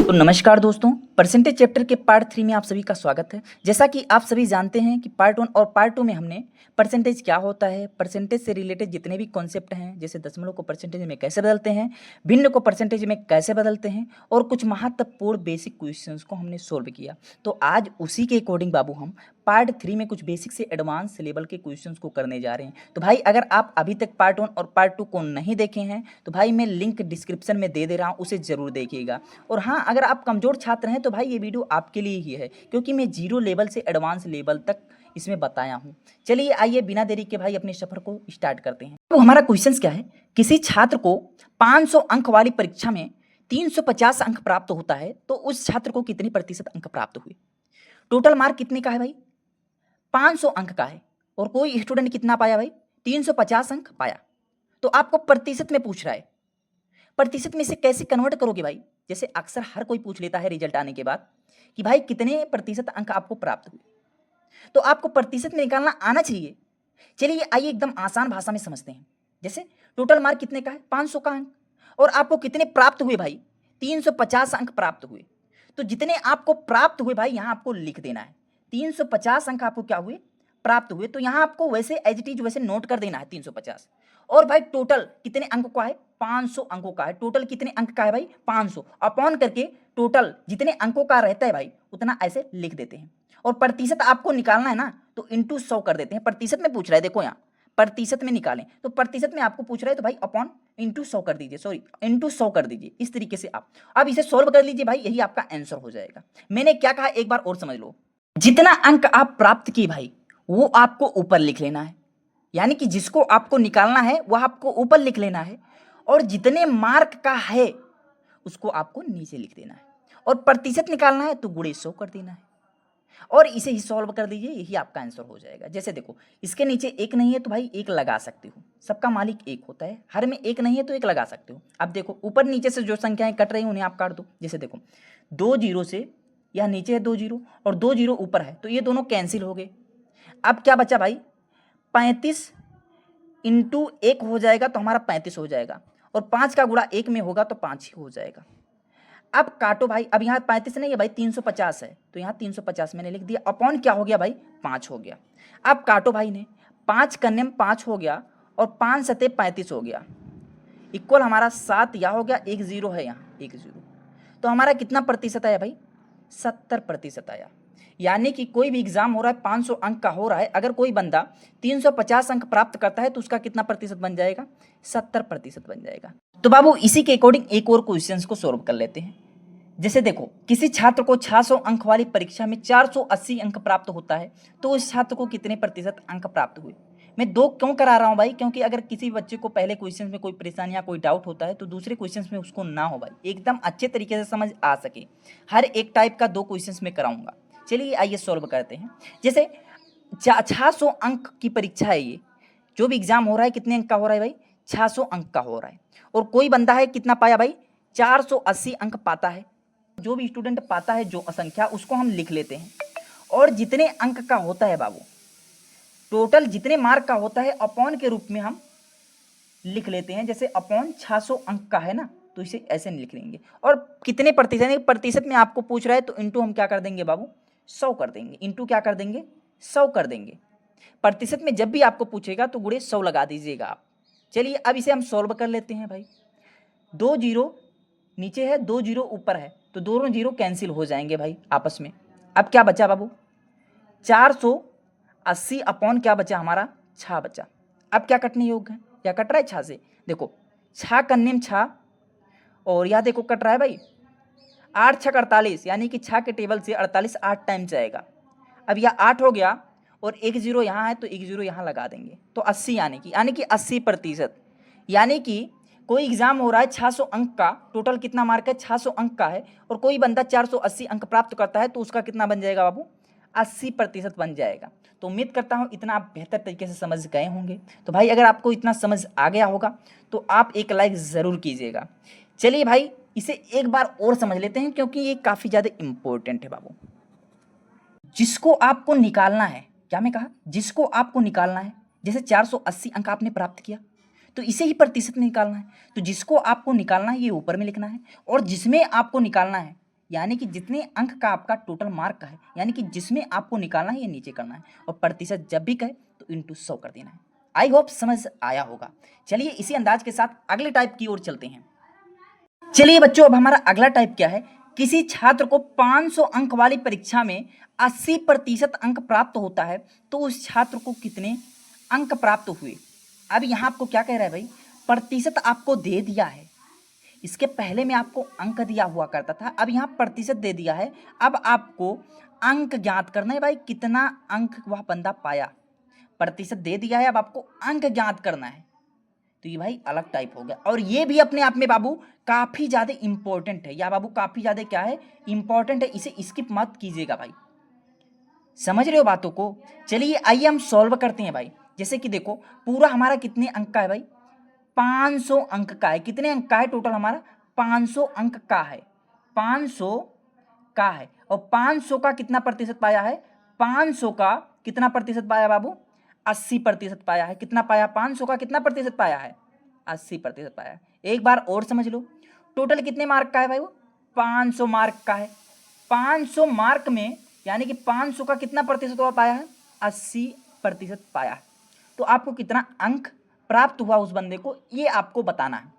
तो नमस्कार दोस्तों, परसेंटेज चैप्टर के पार्ट 3 में आप सभी का स्वागत है। जैसा कि आप सभी जानते हैं कि पार्ट 1 और पार्ट 2 में हमने परसेंटेज क्या होता है, परसेंटेज से रिलेटेड जितने भी कॉन्सेप्ट हैं, जैसे दशमलव को परसेंटेज में कैसे बदलते हैं, भिन्न को परसेंटेज में कैसे बदलते हैं और कुछ महत्वपूर्ण बेसिक क्वेश्चंस को हमने सोल्व किया। तो आज उसी के अकॉर्डिंग बाबू हम पार्ट 3 में कुछ बेसिक से एडवांस लेवल के क्वेश्चंस को करने जा रहे हैं। तो भाई अगर आप अभी तक पार्ट 1 और पार्ट 2 को नहीं देखे हैं तो भाई मैं लिंक डिस्क्रिप्शन में दे रहा हूँ, उसे ज़रूर देखिएगा। और हाँ, अगर आप कमज़ोर छात्र हैं तो भाई ये वीडियो आपके लिए ही है, क्योंकि मैं जीरो लेवल से एडवांस लेवल तक इसमें बताया हूँ। चलिए आइए बिना देरी के भाई अपने सफ़र को स्टार्ट करते हैं। तो हमारा क्वेश्चन क्या है, किसी छात्र को 500 अंक वाली परीक्षा में 350 अंक प्राप्त होता है तो उस छात्र को कितनी प्रतिशत अंक प्राप्त हुए। टोटल मार्क कितने का है भाई, 500 अंक का है और कोई स्टूडेंट कितना पाया भाई, 350 अंक पाया। तो आपको प्रतिशत में पूछ रहा है, प्रतिशत में इसे कैसे कन्वर्ट करोगे भाई। जैसे अक्सर हर कोई पूछ लेता है रिजल्ट आने के बाद कि भाई कितने प्रतिशत अंक आपको प्राप्त हुए, तो आपको प्रतिशत में निकालना आना चाहिए। चलिए आइए एकदम आसान भाषा में समझते हैं। जैसे टोटल मार्क कितने का है, 500 का अंक, और आपको कितने प्राप्त हुए भाई, 350 अंक प्राप्त हुए। तो जितने आपको प्राप्त हुए भाई यहाँ आपको लिख देना है, 350 अंक आपको क्या हुए, प्राप्त हुए। तो यहाँ आपको वैसे एज इट इज वैसे नोट कर देना है 350। और भाई टोटल कितने अंकों का है, 500 अंकों का है। टोटल कितने अंक का है भाई, 500 अपॉन करके टोटल जितने अंकों का रहता है भाई उतना ऐसे लिख देते हैं। और प्रतिशत आपको निकालना है ना तो इंटू 100 कर देते हैं। प्रतिशत में पूछ रहा है, देखो यहाँ प्रतिशत में निकालें तो प्रतिशत में आपको पूछ रहा है तो भाई अपॉन इंटू 100 कर दीजिए, सॉरी इंटू 100 कर दीजिए। इस तरीके से आप अब इसे सोल्व कर लीजिए भाई, यही आपका आंसर हो जाएगा। मैंने क्या कहा एक बार और समझ लो, जितना अंक आप प्राप्त किए भाई वो आपको ऊपर लिख लेना है, यानी कि जिसको आपको निकालना है वह आपको ऊपर लिख लेना है, और जितने मार्क का है उसको आपको नीचे लिख देना है, और प्रतिशत निकालना है तो गुणे 100 कर देना है, और इसे ही सॉल्व कर दीजिए, यही आपका आंसर हो जाएगा। जैसे देखो इसके नीचे एक नहीं है तो भाई एक लगा सकते हो, सबका मालिक एक होता है, हर में एक नहीं है तो एक लगा सकते हो। अब देखो ऊपर नीचे से जो संख्याएं कट रही हैं उन्हें आप काट दो। जैसे देखो 2 जीरो से यह नीचे है 2 जीरो और 2 जीरो ऊपर है तो ये दोनों कैंसिल हो गए। अब क्या बचा भाई, 35 इंटू 1 हो जाएगा तो हमारा 35 हो जाएगा, और 5 का गुणा 1 में होगा तो 5 ही हो जाएगा। अब काटो भाई, अब यहाँ 35 नहीं है भाई 350 है तो यहाँ 350 मैंने लिख दिया, अपॉन क्या हो गया भाई, 5 हो गया। अब काटो भाई ने, 5 करने में 5 हो गया और 5 सते 35 हो गया, इक्वल हमारा 7 यह हो गया, 1 जीरो है यहाँ 1 जीरो, तो हमारा कितना प्रतिशत आया भाई, 70% आया। यानी कि कोई भी एग्जाम हो रहा है 500 अंक का हो रहा है, अगर कोई बंदा 350 अंक प्राप्त करता है तो उसका कितना प्रतिशत बन जाएगा, 70% बन जाएगा। तो बाबू इसी के अकॉर्डिंग एक और क्वेश्चन को सोल्व कर लेते हैं। जैसे देखो किसी छात्र को 600 अंक वाली परीक्षा में 480 अंक प्राप्त होता है तो उस छात्र को कितने प्रतिशत अंक प्राप्त हुए। मैं दो क्यों करा रहा हूँ भाई, क्योंकि अगर किसी बच्चे को पहले क्वेश्चन में कोई परेशानी या कोई डाउट होता है तो दूसरे क्वेश्चन में उसको ना हो भाई, एकदम अच्छे तरीके से समझ आ सके। हर एक टाइप का 2 क्वेश्चन में कराऊंगा। चलिए आइए सॉल्व करते हैं। जैसे 600 अंक की परीक्षा है, ये जो भी एग्जाम हो रहा है कितने अंक का हो रहा है भाई, 600 अंक का हो रहा है, और कोई बंदा है कितना पाया भाई, 480 अंक पाता है। जो भी स्टूडेंट पाता है जो असंख्या उसको हम लिख लेते हैं, और जितने अंक का होता है बाबू, टोटल जितने मार्क का होता है अपॉन के रूप में हम लिख लेते हैं। जैसे अपॉन 600 अंक का है ना तो इसे ऐसे लिख लेंगे, और कितने प्रतिशत, प्रतिशत में आपको पूछ रहा है तो इंटू हम क्या कर देंगे बाबू, 100 कर देंगे। इंटू क्या कर देंगे, 100 कर देंगे। प्रतिशत में जब भी आपको पूछेगा तो गुणे 100 लगा दीजिएगा आप। चलिए अब इसे हम सॉल्व कर लेते हैं भाई। 2 जीरो नीचे है 2 जीरो ऊपर है तो दोनों जीरो कैंसिल हो जाएंगे भाई आपस में। अब क्या बचा बाबू, 480 अपॉन क्या बचा हमारा, 6 बचा। अब क्या कटने योग्य है, क्या कट रहा है 6 से, देखो 6 करने में 6, और यह देखो कट रहा है भाई 8 6 48, यानी कि 6 के टेबल से 48 8 टाइम जाएगा। अब यह 8 हो गया और 1 जीरो यहाँ है तो 1 जीरो यहाँ लगा देंगे तो 80, यानी कि 80%। यानी कि कोई एग्जाम हो रहा है 600 अंक का, टोटल कितना मार्क है 600 अंक का है, और कोई बंदा 480 अंक प्राप्त करता है तो उसका कितना बन जाएगा बाबू, 80% बन जाएगा। तो उम्मीद करता हूँ इतना आप बेहतर तरीके से समझ गए होंगे। तो भाई अगर आपको इतना समझ आ गया होगा तो आप एक लाइक ज़रूर कीजिएगा। चलिए भाई इसे एक बार और समझ लेते हैं क्योंकि ये काफ़ी ज़्यादा इम्पोर्टेंट है बाबू। जिसको आपको निकालना है, क्या मैं कहा, जिसको आपको निकालना है, जैसे 480 अंक आपने प्राप्त किया तो इसे ही प्रतिशत में निकालना है। तो जिसको आपको निकालना है ये ऊपर में लिखना है, और जिसमें आपको निकालना है यानी कि जितने अंक का आपका टोटल मार्क है, यानी कि जिसमें आपको निकालना है ये नीचे करना है, और प्रतिशत जब भी कहे तो इंटू 100 कर देना है। आई होप समझ आया होगा। चलिए इसी अंदाज के साथ अगले टाइप की ओर चलते हैं। चलिए बच्चों, अब हमारा अगला टाइप क्या है, किसी छात्र को 500 अंक वाली परीक्षा में 80% अंक प्राप्त होता है तो उस छात्र को कितने अंक प्राप्त हुए। अब यहाँ आपको क्या कह रहा है भाई, प्रतिशत आपको दे दिया है, इसके पहले में आपको अंक दिया हुआ करता था, अब यहाँ प्रतिशत दे दिया है, अब आपको अंक ज्ञात करना है भाई, कितना अंक वह बंदा पाया। प्रतिशत दे दिया है, अब आपको अंक ज्ञात करना है, तो ये भाई अलग टाइप हो गया। और ये भी अपने आप में बाबू काफी ज्यादा इंपॉर्टेंट है, या बाबू काफी ज्यादा क्या है, इंपॉर्टेंट है, इसे स्किप मत कीजिएगा भाई। समझ रहे हो बातों को। चलिए आइए हम सॉल्व करते हैं भाई। जैसे कि देखो पूरा हमारा कितने अंक का है भाई, 500 अंक का है। कितने अंक का है टोटल हमारा, 500 अंक का है, 500 का है। और 500 का कितना प्रतिशत पाया है, 500 का कितना प्रतिशत पाया बाबू, 80% पाया है। कितना पाया, 500 का कितना प्रतिशत पाया है, 80% पाया है। एक बार और समझ लो, टोटल कितने मार्क का है भाई, वो 500 मार्क का है। 500 मार्क में यानी कि 500 का कितना प्रतिशत हुआ पाया है, 80% पाया है। तो आपको कितना अंक प्राप्त हुआ उस बंदे को, ये आपको बताना है।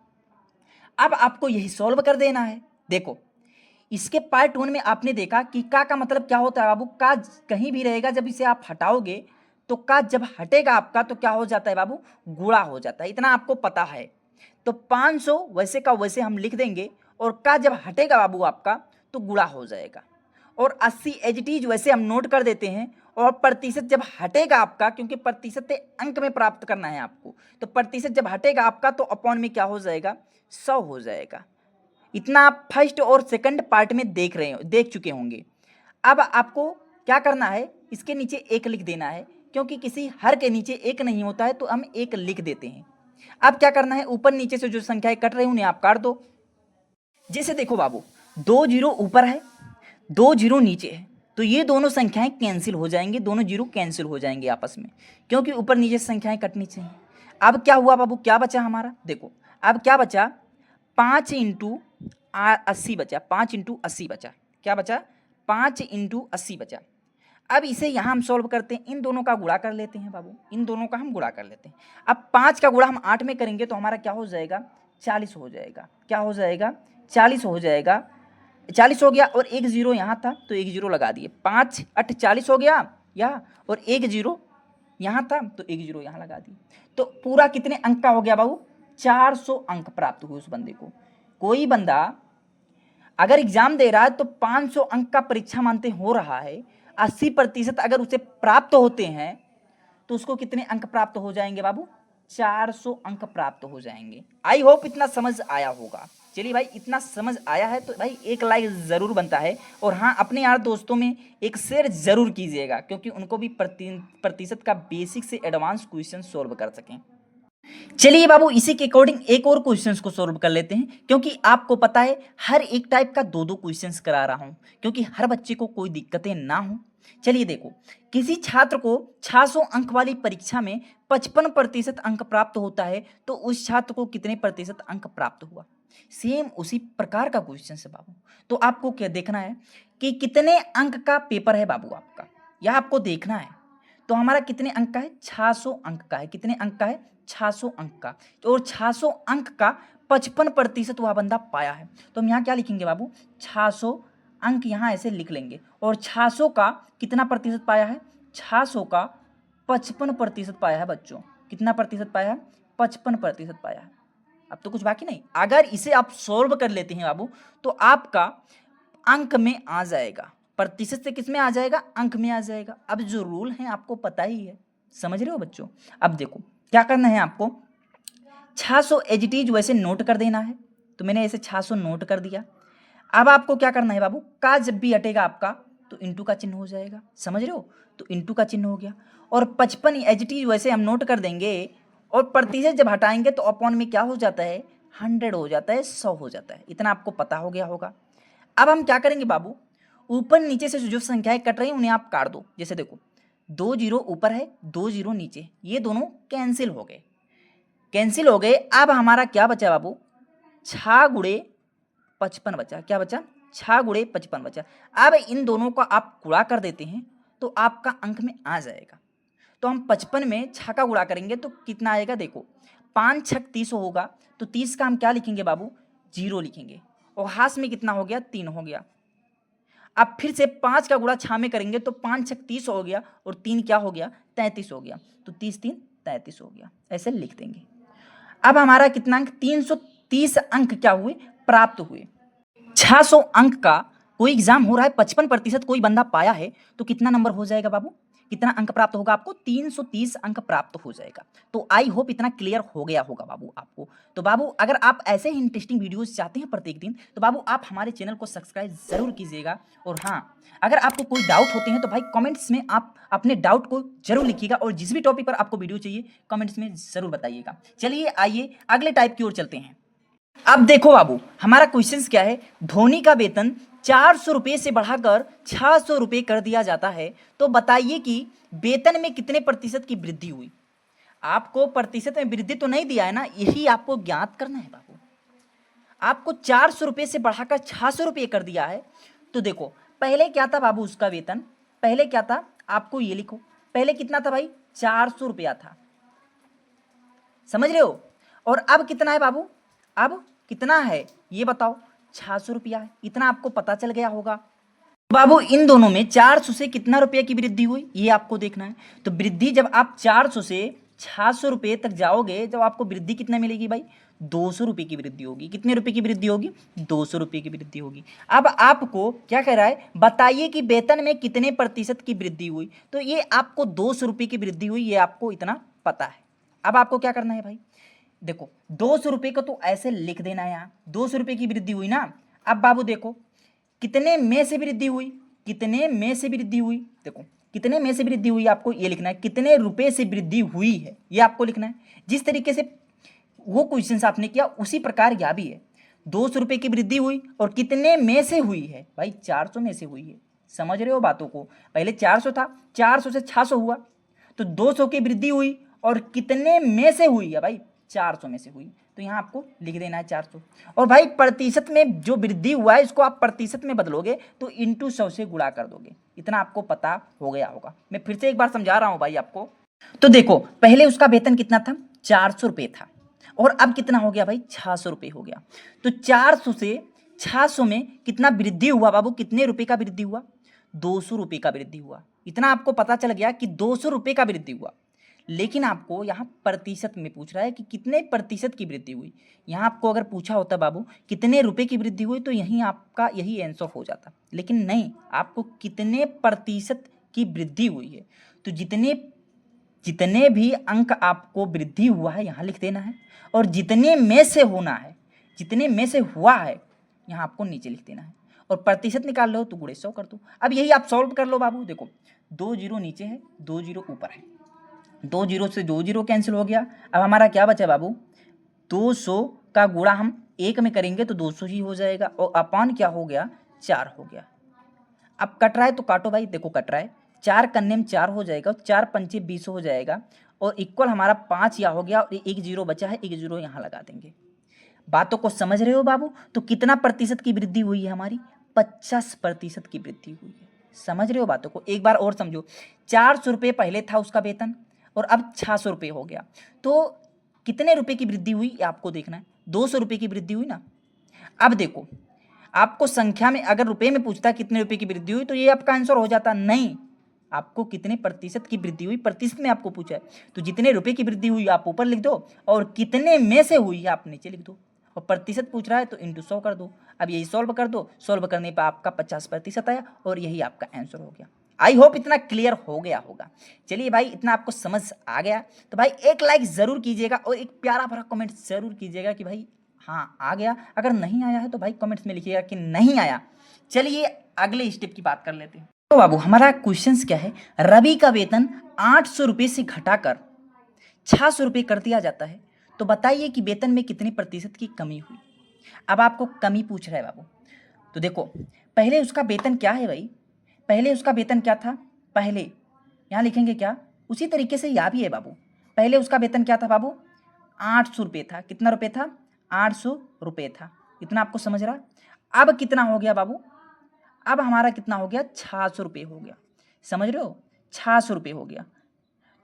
अब आपको यही सॉल्व कर देना है। देखो इसके पार्ट 1 में आपने देखा कि का मतलब क्या होता है बाबू, का कहीं भी रहेगा, जब इसे आप हटाओगे तो का जब हटेगा आपका तो क्या हो जाता है बाबू, गुणा हो जाता है, इतना आपको पता है। तो 500 वैसे का वैसे हम लिख देंगे, और का जब हटेगा बाबू आपका तो गुणा हो जाएगा। और 80 एज इट इज वैसे हम नोट कर देते हैं। और प्रतिशत जब हटेगा आपका, क्योंकि प्रतिशत अंक में प्राप्त करना है आपको, तो प्रतिशत जब हटेगा आपका तो अपॉन में क्या हो जाएगा, 100 हो जाएगा। इतना आप फर्स्ट और सेकंड पार्ट में देख चुके होंगे। अब आपको क्या करना है, इसके नीचे एक लिख देना है, क्योंकि किसी हर के नीचे एक नहीं होता है तो हम एक लिख देते हैं। अब क्या करना है, ऊपर नीचे से जो संख्याएं कट रही उन्हें आप काट दो। जैसे देखो बाबू 2 जीरो ऊपर है, 2 जीरो नीचे है, तो ये दोनों संख्याएं कैंसिल हो जाएंगी, दोनों जीरो कैंसिल हो जाएंगे आपस में, क्योंकि ऊपर नीचे संख्याएं कटनी चाहिए। अब क्या हुआ बाबू, क्या बचा हमारा, देखो अब क्या बचा, 5 इंटू 80 बचा, 5 इंटू 80 बचा, क्या बचा, 5 इंटू 80 बचा। अब इसे यहाँ हम सॉल्व करते हैं, इन दोनों का गुणा कर लेते हैं बाबू, इन दोनों का हम गुणा कर लेते हैं। अब 5 का गुणा हम 8 में करेंगे तो हमारा क्या हो जाएगा, 40 हो जाएगा। क्या हो जाएगा, 40 हो जाएगा। 40 हो गया, और एक जीरो यहाँ था तो एक जीरो लगा दिए, 5 8 40 हो गया या, और एक जीरो यहाँ था तो एक जीरो यहाँ लगा दिए। तो पूरा कितने अंक का हो गया बाबू, 400 अंक प्राप्त हुए उस बंदे को। कोई बंदा अगर एग्जाम दे रहा है तो 500 अंक का परीक्षा मानते हो रहा है, 80% अगर उसे प्राप्त होते हैं तो उसको कितने अंक प्राप्त हो जाएंगे बाबू, 400 अंक प्राप्त हो जाएंगे। आई होप इतना समझ आया होगा। चलिए भाई, इतना समझ आया है तो भाई एक लाइक ज़रूर बनता है, और हाँ अपने यार दोस्तों में एक शेयर ज़रूर कीजिएगा, क्योंकि उनको भी प्रतिशत का बेसिक से एडवांस क्वेश्चन सोल्व कर सकें। चलिए बाबू इसी के अकॉर्डिंग एक और क्वेश्चंस को सॉल्व कर लेते हैं, क्योंकि आपको पता है हर एक टाइप का दो दो क्वेश्चंस करा रहा हूं, क्योंकि हर बच्चे को कोई दिक्कतें ना हो। चलिए देखो, किसी छात्र को 600 अंक वाली परीक्षा में 55% अंक प्राप्त होता है तो उस छात्र को कितने प्रतिशत अंक प्राप्त हुआ। सेम उसी प्रकार का क्वेश्चन है बाबू। तो आपको क्या देखना है कि कितने अंक का पेपर है बाबू आपका, यह आपको देखना है। तो हमारा कितने अंक का है, 600 अंक का है। कितने अंक का है, 600 अंक का। और 600 अंक का 55% वह बंदा पाया है, तो हम यहाँ क्या लिखेंगे बाबू, 600 अंक यहाँ ऐसे लिख लेंगे। और 600 का कितना प्रतिशत पाया है, 600 का 55% पाया है बच्चों। कितना प्रतिशत पाया है, 55% पाया है। अब तो कुछ बाकी नहीं, अगर इसे आप सॉल्व कर लेते हैं बाबू तो आपका अंक में आ जाएगा, प्रतिशत से किस में आ जाएगा, अंक में आ जाएगा। अब जो रूल है आपको पता ही है, समझ रहे हो बच्चों। अब देखो क्या करना है आपको, 600 एज इट इज वैसे नोट कर देना है, तो मैंने ऐसे 600 नोट कर दिया। अब आपको क्या करना है बाबू, का जब भी हटेगा आपका तो इंटू का चिन्ह हो जाएगा, समझ रहे हो, तो इंटू का चिन्ह हो गया। और 55 एज इट इज वैसे हम नोट कर देंगे, और प्रतिशत जब हटाएंगे तो अपॉन में क्या हो जाता है, 100 हो जाता है, 100 हो जाता है। इतना आपको पता हो गया होगा। अब हम क्या करेंगे बाबू, ऊपर नीचे से जो संख्याएं कट रही हैं उन्हें आप काट दो। जैसे देखो 2 जीरो ऊपर है, 2 जीरो नीचे, ये दोनों कैंसिल हो गए, कैंसिल हो गए। अब हमारा क्या बचा बाबू, 6 गुणे 55 बचा। क्या बचा, 6 गुणे 55 बचा। अब इन दोनों का आप गुणा कर देते हैं तो आपका अंक में आ जाएगा। तो हम 55 में 6 का गुणा करेंगे तो कितना आएगा, देखो 5 छक 30 होगा, तो 30 का हम क्या लिखेंगे बाबू, 0 लिखेंगे, और हाथ में कितना हो गया, 3 हो गया। अब फिर से 5 का गुणा 6 में करेंगे तो 5 छक 30 हो गया, और 3 क्या हो गया, 33 हो गया, तो 30 3 33 हो गया, ऐसे लिख देंगे। अब हमारा कितना अंक, 330 अंक क्या हुए, प्राप्त हुए। 600 अंक का कोई एग्जाम हो रहा है, 55% कोई बंदा पाया है, तो कितना नंबर हो जाएगा बाबू, कितना अंक प्राप्त होगा आपको, 330 अंक प्राप्त हो जाएगा। तो आई होप इतना क्लियर हो गया होगा बाबू आपको। तो बाबू अगर आप ऐसे ही इंटरेस्टिंग वीडियोस चाहते हैं प्रत्येक दिन, तो बाबू आप हमारे चैनल को सब्सक्राइब जरूर कीजिएगा। और हाँ, अगर आपको कोई डाउट होते हैं तो भाई कमेंट्स में आप अपने डाउट को जरूर लिखिएगा, और जिस भी टॉपिक पर आपको वीडियो चाहिए कमेंट्स में जरूर बताइएगा। चलिए आइए अगले टाइप की ओर चलते हैं। अब देखो बाबू, हमारा क्वेश्चन क्या है, धोनी का वेतन 400 रुपये से बढ़ाकर 600 रुपये कर दिया जाता है, तो बताइए कि वेतन में कितने प्रतिशत की वृद्धि हुई। आपको प्रतिशत में वृद्धि तो नहीं दिया है ना, यही आपको ज्ञात करना है बाबू। आपको 400 रुपये से बढ़ाकर 600 रुपये कर दिया है, तो देखो पहले क्या था बाबू उसका वेतन, पहले क्या था, आपको ये लिखो, पहले कितना था भाई, 400 रुपया था, समझ रहे हो। और अब कितना है बाबू, अब कितना है ये बताओ, 600 रुपया है, इतना आपको पता चल गया होगा। बाबू इन दोनों में 400 से कितना रुपये की वृद्धि हुई ये आपको देखना है। तो वृद्धि जब आप 400 से 600 रुपये तक जाओगे, जब आपको वृद्धि कितना मिलेगी भाई, 200 रुपये की वृद्धि होगी। कितने रुपये की वृद्धि होगी, 200 रुपये की वृद्धि होगी। अब आपको क्या कह रहा है, बताइए कि वेतन में कितने प्रतिशत की वृद्धि हुई। तो ये आपको 200 रुपये की वृद्धि हुई, ये आपको इतना पता है। अब आपको क्या करना है भाई, देखो 200 रुपये को तो ऐसे लिख देना है, यहाँ 200 रुपये की वृद्धि हुई ना। अब बाबू देखो कितने में से वृद्धि हुई, कितने में से वृद्धि हुई, देखो कितने में से वृद्धि हुई, आपको ये लिखना है, कितने रुपए से वृद्धि हुई है ये आपको लिखना है। जिस तरीके से वो क्वेश्चन आपने किया उसी प्रकार यह भी है, 200 रुपये की वृद्धि हुई और कितने में से हुई है भाई, 400 में से हुई है। समझ रहे हो बातों को, पहले 400 था, 400 से 600 हुआ, तो 200 की वृद्धि हुई और कितने में से हुई है भाई, 400 में से हुई। तो यहाँ आपको लिख देना है 400। और भाई प्रतिशत में जो वृद्धि हुआ है इसको आप प्रतिशत में बदलोगे तो इंटू 100 से गुणा कर दोगे, इतना आपको पता हो गया होगा। मैं फिर से एक बार समझा रहा हूँ भाई आपको। तो देखो पहले उसका वेतन कितना था, 400 रुपये था, और अब कितना हो गया भाई, 600 रुपये हो गया। तो 400 से 600 में कितना वृद्धि हुआ बाबू, कितने रुपये का वृद्धि हुआ, 200 रुपये का वृद्धि हुआ। इतना आपको पता चल गया कि 200 रुपये का वृद्धि हुआ। लेकिन आपको यहाँ प्रतिशत में पूछ रहा है कि कितने प्रतिशत की वृद्धि हुई। यहाँ आपको अगर पूछा होता बाबू कितने रुपए की वृद्धि हुई, तो यहीं आपका यही आंसर हो जाता, लेकिन नहीं, आपको कितने प्रतिशत की वृद्धि हुई है। तो जितने जितने भी अंक आपको वृद्धि हुआ है यहाँ लिख देना है, और जितने में से होना है, जितने में से हुआ है यहाँ आपको नीचे लिख देना है। और प्रतिशत निकाल लो तो गुणे 100 कर दो। अब यही आप सॉल्व कर लो बाबू, देखो 2 जीरो नीचे है, 2 जीरो ऊपर है, 2 जीरो से 2 जीरो कैंसिल हो गया। अब हमारा क्या बचा बाबू, 200 का गुणा हम 1 में करेंगे तो 200 ही हो जाएगा, और अपान क्या हो गया, 4 हो गया। अब कट रहा है तो काटो भाई, देखो कट रहा है, 4 कन्ने में 4 हो जाएगा, 4 पंचे 20 हो जाएगा, और इक्वल हमारा 5 या हो गया, और 1 जीरो बचा है, 1 जीरो यहाँ लगा देंगे। बातों को समझ रहे हो बाबू। तो कितना प्रतिशत की वृद्धि हुई है हमारी, 50% की वृद्धि हुई है। समझ रहे हो बातों को, एक बार और समझो। 400 रुपये पहले था उसका वेतन और अब 600 रुपये हो गया, तो कितने रुपए की वृद्धि हुई ये आपको देखना है, 200 रुपये की वृद्धि हुई ना। अब देखो आपको संख्या में अगर रुपए में पूछता है कितने रुपए की वृद्धि हुई, तो ये आपका आंसर हो जाता, नहीं, आपको कितने प्रतिशत की वृद्धि हुई, प्रतिशत में आपको पूछा है, तो जितने रुपए की वृद्धि हुई आप ऊपर लिख दो, और कितने में से हुई है आप नीचे लिख दो, और प्रतिशत पूछ रहा है तो इंटू 100 कर दो। अब यही सॉल्व कर दो, सॉल्व करने पर आपका 50% आया, और यही आपका आंसर हो गया। आई होप इतना क्लियर हो गया होगा। चलिए भाई, इतना आपको समझ आ गया तो भाई एक लाइक ज़रूर कीजिएगा, और एक प्यारा भरा कमेंट ज़रूर कीजिएगा कि भाई हाँ आ गया। अगर नहीं आया है तो भाई कमेंट्स में लिखिएगा कि नहीं आया। चलिए अगले स्टेप की बात कर लेते हैं। तो बाबू हमारा क्वेश्चन क्या है, रवि का वेतन 800 रुपये से घटाकर 600 रुपये कर दिया जाता है, तो बताइए कि वेतन में कितनी प्रतिशत की कमी हुई। अब आपको कमी पूछ रहा है बाबू, तो देखो पहले उसका वेतन क्या है भाई, पहले उसका वेतन क्या था, पहले यहाँ लिखेंगे क्या, उसी तरीके से यह भी है बाबू। पहले उसका वेतन क्या था बाबू, 800 रुपये था। कितना रुपये था, 800 रुपये था। इतना आपको समझ रहा। अब कितना हो गया बाबू, अब हमारा कितना हो गया, 600 रुपये हो गया, समझ रहे हो, 600 रुपये हो गया।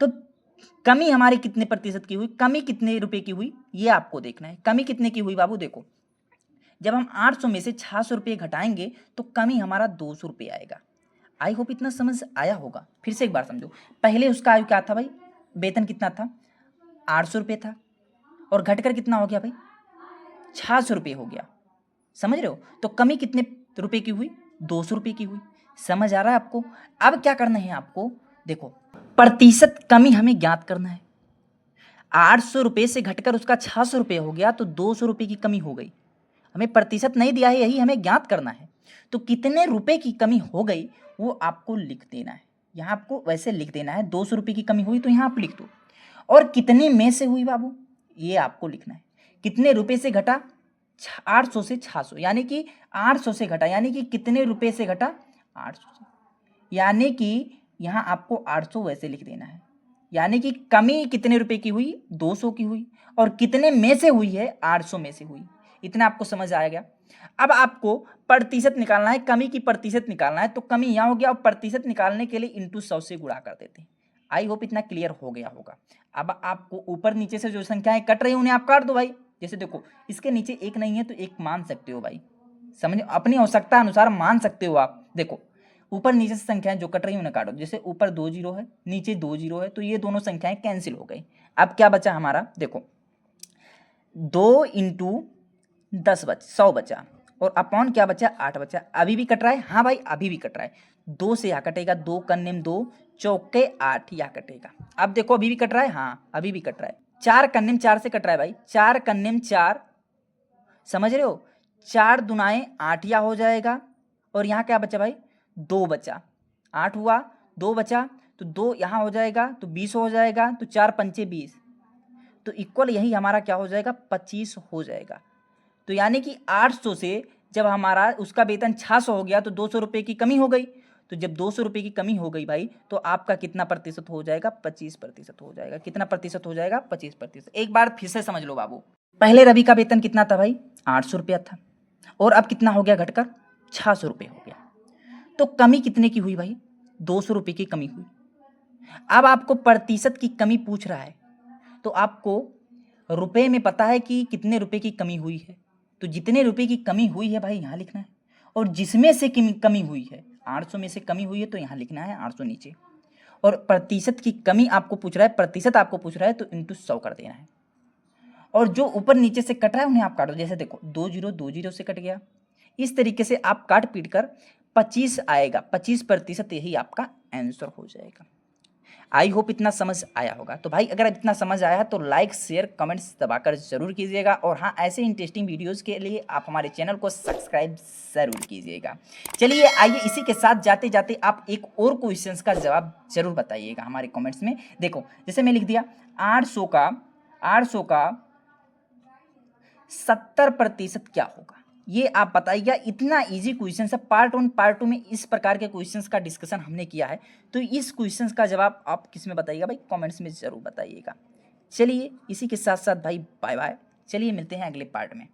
तो कमी हमारी कितने प्रतिशत की हुई, कमी कितने रुपए की हुई, ये आपको देखना है। कमी कितने की हुई बाबू, देखो जब हम 800 में से 600 रुपये घटाएंगे तो कमी हमारा 200 रुपये आएगा। आई होप इतना समझ आया होगा। फिर से एक बार समझो, पहले उसका आयु क्या था भाई, वेतन कितना था, 800 रुपये था, और घटकर कितना हो गया भाई, 600 रुपये हो गया, समझ रहे हो। तो कमी कितने रुपए की हुई, 200 रुपये की हुई। समझ आ रहा है आपको। अब क्या करना है आपको, देखो प्रतिशत कमी हमें ज्ञात करना है। 800 रुपये से घटकर उसका 600 रुपये हो गया तो 200 रुपये की कमी हो गई। हमें प्रतिशत नहीं दिया है, यही हमें ज्ञात करना है। तो कितने रुपए की कमी हो गई वो आपको लिख देना है। यहाँ आपको वैसे लिख देना है, 200 रुपये की कमी हुई तो यहाँ आप लिख दो। और कितने में से हुई बाबू, ये आपको लिखना है। कितने रुपए से घटा, 800 से 600, यानी कि 800 से घटा, यानी कि कितने रुपए से घटा, 800 से, यानी कि यहाँ आपको 800 वैसे लिख देना है। यानी कि कमी कितने रुपए की हुई, 200 की हुई, और कितने में से हुई है, 800 में से हुई। इतना आपको समझ आ गया। अब आपको प्रतिशत निकालना है, कमी की प्रतिशत निकालना है। तो कमी यहाँ हो गया, और प्रतिशत निकालने के लिए इंटू 100 से गुणा कर देते हैं। आई होप इतना क्लियर हो गया होगा। अब आपको ऊपर नीचे से जो संख्याएं कट रही हैं उन्हें आप काट दो भाई। जैसे देखो इसके नीचे एक नहीं है तो एक मान सकते हो भाई, समझ, अपनी आवश्यकता अनुसार मान सकते हो आप। देखो ऊपर नीचे से संख्याएं जो कट रही हैं उन्हें काटो। जैसे ऊपर 2 जीरो है, नीचे 2 जीरो है, तो ये दोनों संख्याएं कैंसिल हो गई। अब क्या बचा हमारा, देखो 2 इंटू 10 100 बचा, और अपॉन क्या बचा, 8 बचा। अभी भी कट रहा है, हाँ भाई अभी भी कट रहा है। 2 से यहाँ कटेगा, 2 कन्नेम 2 चौके 8 यहाँ कटेगा। अब देखो अभी भी कट रहा है, हाँ अभी भी कट रहा है। 4 कन्नेम 4 से कट रहा है भाई, 4 कन्नेम 4, समझ रहे हो, 4 दुनाए 8 या हो जाएगा। और यहाँ क्या बचा भाई, 2 बचा, 8 हुआ, 2 बचा, तो 2 यहाँ हो जाएगा तो 20 हो जाएगा। तो 4 पंचे 20, तो इक्वल यही हमारा क्या हो जाएगा, 25 हो जाएगा। तो यानी कि 800 से जब हमारा उसका वेतन 600 हो गया तो 200 रुपये की कमी हो गई। तो जब 200 रुपये की कमी हो गई भाई तो आपका कितना प्रतिशत हो जाएगा, 25% हो जाएगा। कितना प्रतिशत हो जाएगा, 25%। एक बार फिर से समझ लो बाबू, पहले रवि का वेतन कितना था भाई, 800 रुपया था, और अब कितना हो गया घटकर, 600 रुपये हो गया। तो कमी कितने की हुई भाई, 200 रुपये की कमी हुई। अब आपको प्रतिशत की कमी पूछ रहा है, तो आपको रुपए में पता है कि कितने रुपए की कमी हुई है। तो जितने रुपए की कमी हुई है भाई यहाँ लिखना है, और जिसमें से कमी हुई है, 800 में से कमी हुई है तो यहाँ लिखना है 800 नीचे। और प्रतिशत की कमी आपको पूछ रहा है, प्रतिशत आपको पूछ रहा है तो इंटू 100 कर देना है। और जो ऊपर नीचे से कट रहा है उन्हें आप काटो। जैसे देखो 2 जीरो 2 जीरो से कट गया। इस तरीके से आप काट पीट कर 25 आएगा, 25% यही आपका आंसर हो जाएगा। आई होप इतना समझ आया होगा। तो भाई अगर इतना समझ आया तो लाइक शेयर कमेंट्स दबाकर जरूर कीजिएगा, और हाँ ऐसे इंटरेस्टिंग वीडियोस के लिए आप हमारे चैनल को सब्सक्राइब जरूर कीजिएगा। चलिए आइए इसी के साथ जाते जाते आप एक और क्वेश्चंस का जवाब जरूर बताइएगा हमारे कमेंट्स में। देखो जैसे मैं लिख दिया 800 का 70% क्या होगा, ये आप बताइएगा। इतना इजी क्वेश्चन है। पार्ट 1 पार्ट 2 में इस प्रकार के क्वेश्चंस का डिस्कशन हमने किया है, तो इस क्वेश्चंस का जवाब आप किस में बताइएगा भाई, कमेंट्स में ज़रूर बताइएगा। चलिए इसी के साथ साथ भाई बाय बाय। चलिए मिलते हैं अगले पार्ट में।